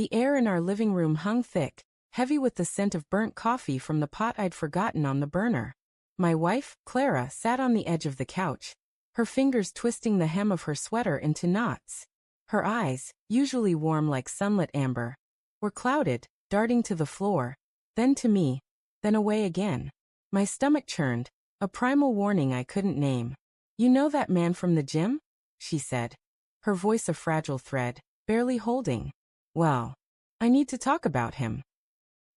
The air in our living room hung thick, heavy with the scent of burnt coffee from the pot I'd forgotten on the burner. My wife, Clara, sat on the edge of the couch, her fingers twisting the hem of her sweater into knots. Her eyes, usually warm like sunlit amber, were clouded, darting to the floor, then to me, then away again. My stomach churned, a primal warning I couldn't name. "You know that man from the gym?" she said, her voice a fragile thread, barely holding. "Well, I need to talk about him."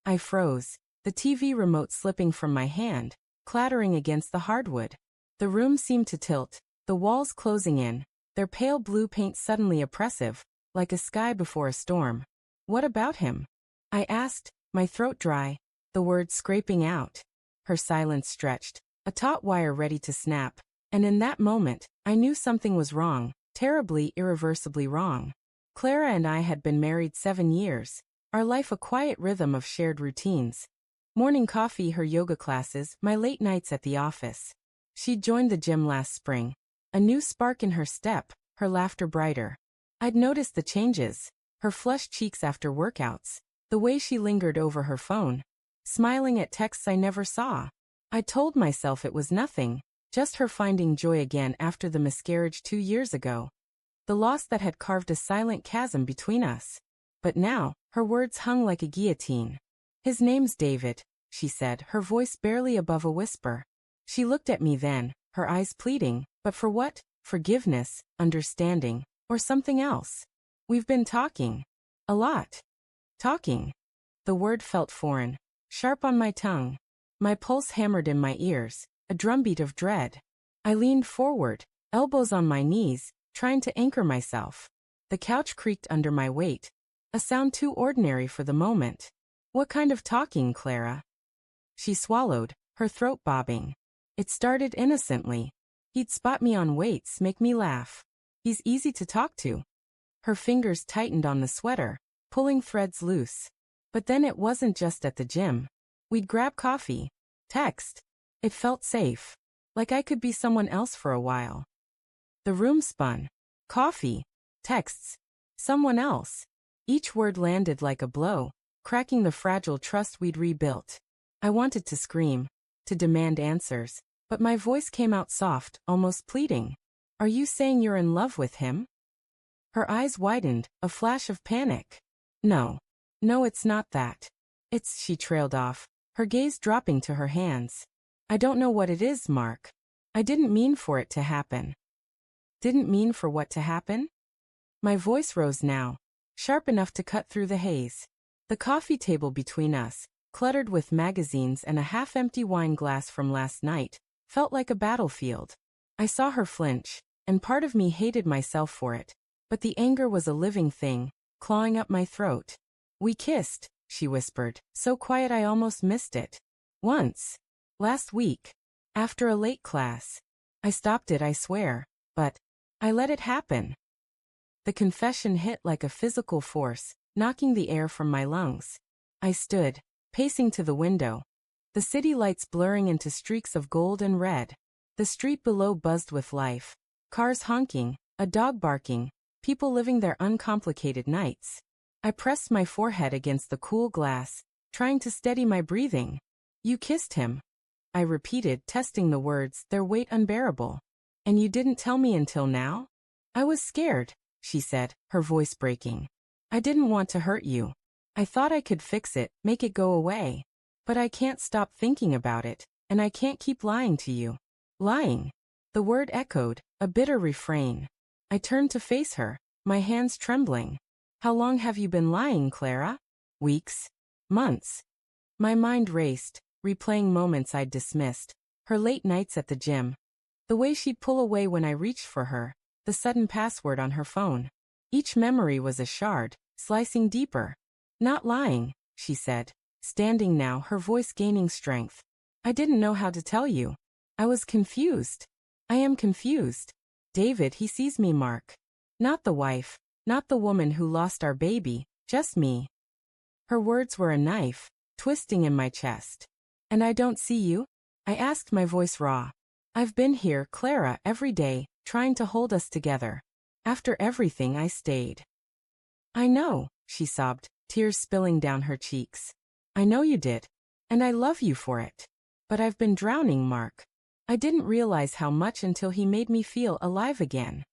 I froze, the TV remote slipping from my hand, clattering against the hardwood. The room seemed to tilt, the walls closing in, their pale blue paint suddenly oppressive, like a sky before a storm. "What about him?" I asked, my throat dry, the words scraping out. Her silence stretched, a taut wire ready to snap, and in that moment, I knew something was wrong, terribly, irreversibly wrong. Clara and I had been married 7 years, our life a quiet rhythm of shared routines. Morning coffee, her yoga classes, my late nights at the office. She'd joined the gym last spring, a new spark in her step, her laughter brighter. I'd noticed the changes, her flushed cheeks after workouts, the way she lingered over her phone, smiling at texts I never saw. I told myself it was nothing, just her finding joy again after the miscarriage 2 years ago. The loss that had carved a silent chasm between us. But now, her words hung like a guillotine. "His name's David," she said, her voice barely above a whisper. She looked at me then, her eyes pleading, but for what? Forgiveness, understanding, or something else? "We've been talking. A lot." Talking. The word felt foreign, sharp on my tongue. My pulse hammered in my ears, a drumbeat of dread. I leaned forward, elbows on my knees, trying to anchor myself. The couch creaked under my weight, a sound too ordinary for the moment. "What kind of talking, Clara?" She swallowed, her throat bobbing. "It started innocently. He'd spot me on weights, make me laugh. He's easy to talk to." Her fingers tightened on the sweater, pulling threads loose. But then it wasn't just at the gym. We'd grab coffee, text. It felt safe, like I could be someone else for a while. The room spun. Coffee, texts, someone else. Each word landed like a blow, cracking the fragile trust we'd rebuilt. I wanted to scream, to demand answers, but my voice came out soft, almost pleading. "Are you saying you're in love with him?" Her eyes widened, a flash of panic. "No. No, it's not that. It's," she trailed off, her gaze dropping to her hands. "I don't know what it is, Mark. I didn't mean for it to happen." Didn't mean for what to happen? My voice rose now, sharp enough to cut through the haze. The coffee table between us, cluttered with magazines and a half-empty wine glass from last night, felt like a battlefield. I saw her flinch, and part of me hated myself for it, but the anger was a living thing, clawing up my throat. "We kissed," she whispered, so quiet I almost missed it. "Once. Last week. After a late class. I stopped it, I swear. But I let it happen." The confession hit like a physical force, knocking the air from my lungs. I stood, pacing to the window, the city lights blurring into streaks of gold and red. The street below buzzed with life. Cars honking, a dog barking, people living their uncomplicated nights. I pressed my forehead against the cool glass, trying to steady my breathing. "You kissed him," I repeated, testing the words, their weight unbearable. "And you didn't tell me until now?" "I was scared," she said, her voice breaking. "I didn't want to hurt you. I thought I could fix it, make it go away. But I can't stop thinking about it, and I can't keep lying to you." Lying. The word echoed, a bitter refrain. I turned to face her, my hands trembling. "How long have you been lying, Clara?" "Weeks. Months." My mind raced, replaying moments I'd dismissed. Her late nights at the gym. The way she'd pull away when I reached for her. The sudden password on her phone. Each memory was a shard, slicing deeper. "Not lying," she said, standing now, her voice gaining strength. "I didn't know how to tell you. I was confused. I am confused. David, he sees me, Mark. Not the wife, not the woman who lost our baby, just me." Her words were a knife, twisting in my chest. "And I don't see you?" I asked, my voice raw. "I've been here, Clara, every day, trying to hold us together. After everything, I stayed." "I know," she sobbed, tears spilling down her cheeks. I know you did. And I love you for it. But I've been drowning, Mark. I didn't realize how much until he made me feel alive again.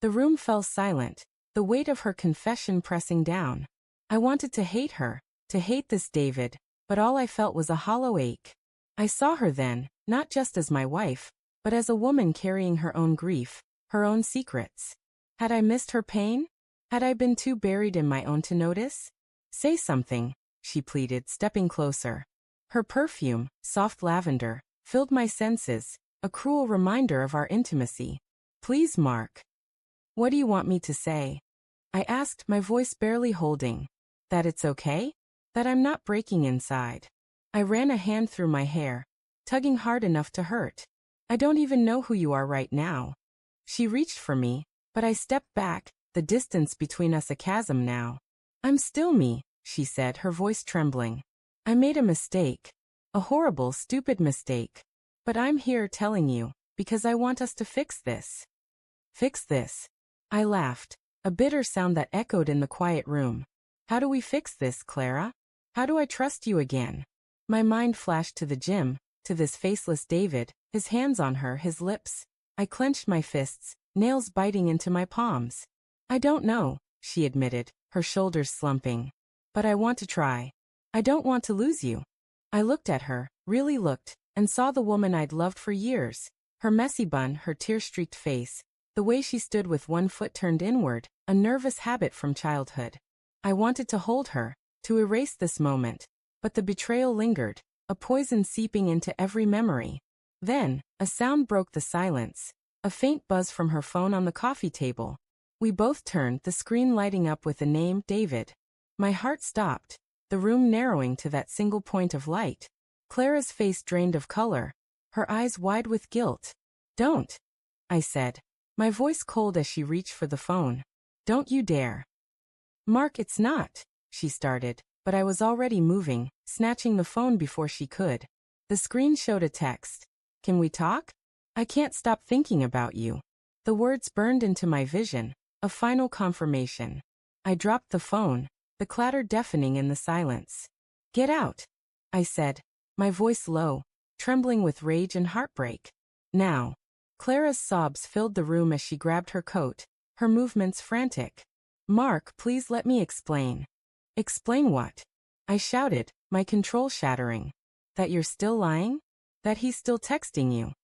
The room fell silent, the weight of her confession pressing down. I wanted to hate her, to hate this David, but all I felt was a hollow ache. I saw her then, not just as my wife, but as a woman carrying her own grief, her own secrets. Had I missed her pain? Had I been too buried in my own to notice? Say something, she pleaded, stepping closer. Her perfume, soft lavender, filled my senses, a cruel reminder of our intimacy. Please, Mark. What do you want me to say? I asked, my voice barely holding. That it's okay? That I'm not breaking inside. I ran a hand through my hair, tugging hard enough to hurt. I don't even know who you are right now. She reached for me, but I stepped back, the distance between us a chasm now. I'm still me, she said, her voice trembling. I made a mistake. A horrible, stupid mistake. But I'm here telling you, because I want us to fix this. Fix this. I laughed, a bitter sound that echoed in the quiet room. How do we fix this, Clara? How do I trust you again? My mind flashed to the gym, to this faceless David, his hands on her, his lips. I clenched my fists, nails biting into my palms. I don't know, she admitted, her shoulders slumping. But I want to try. I don't want to lose you. I looked at her, really looked, and saw the woman I'd loved for years. Her messy bun, her tear-streaked face, the way she stood with one foot turned inward, a nervous habit from childhood. I wanted to hold her, to erase this moment, but the betrayal lingered, a poison seeping into every memory. Then, a sound broke the silence, a faint buzz from her phone on the coffee table. We both turned, the screen lighting up with the name, David. My heart stopped, the room narrowing to that single point of light. Clara's face drained of color, her eyes wide with guilt. Don't, I said, my voice cold as she reached for the phone. Don't you dare. Mark, it's not, she started, but I was already moving, snatching the phone before she could. The screen showed a text. Can we talk? I can't stop thinking about you. The words burned into my vision, a final confirmation. I dropped the phone, the clatter deafening in the silence. Get out, I said, my voice low, trembling with rage and heartbreak. Now. Clara's sobs filled the room as she grabbed her coat, her movements frantic. Mark, please let me explain. Explain what? I shouted, my control shattering. That you're still lying? That he's still texting you?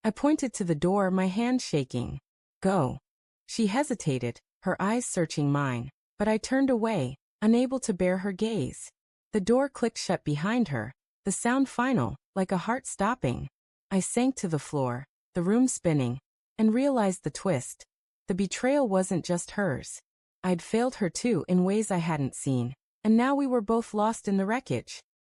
I pointed to the door, my hand shaking. Go. She hesitated, her eyes searching mine, but I turned away, unable to bear her gaze. The door clicked shut behind her, the sound final, like a heart stopping. I sank to the floor, the room spinning, and realized the twist. The betrayal wasn't just hers. I'd failed her too in ways I hadn't seen, and now we were both lost in the wreckage.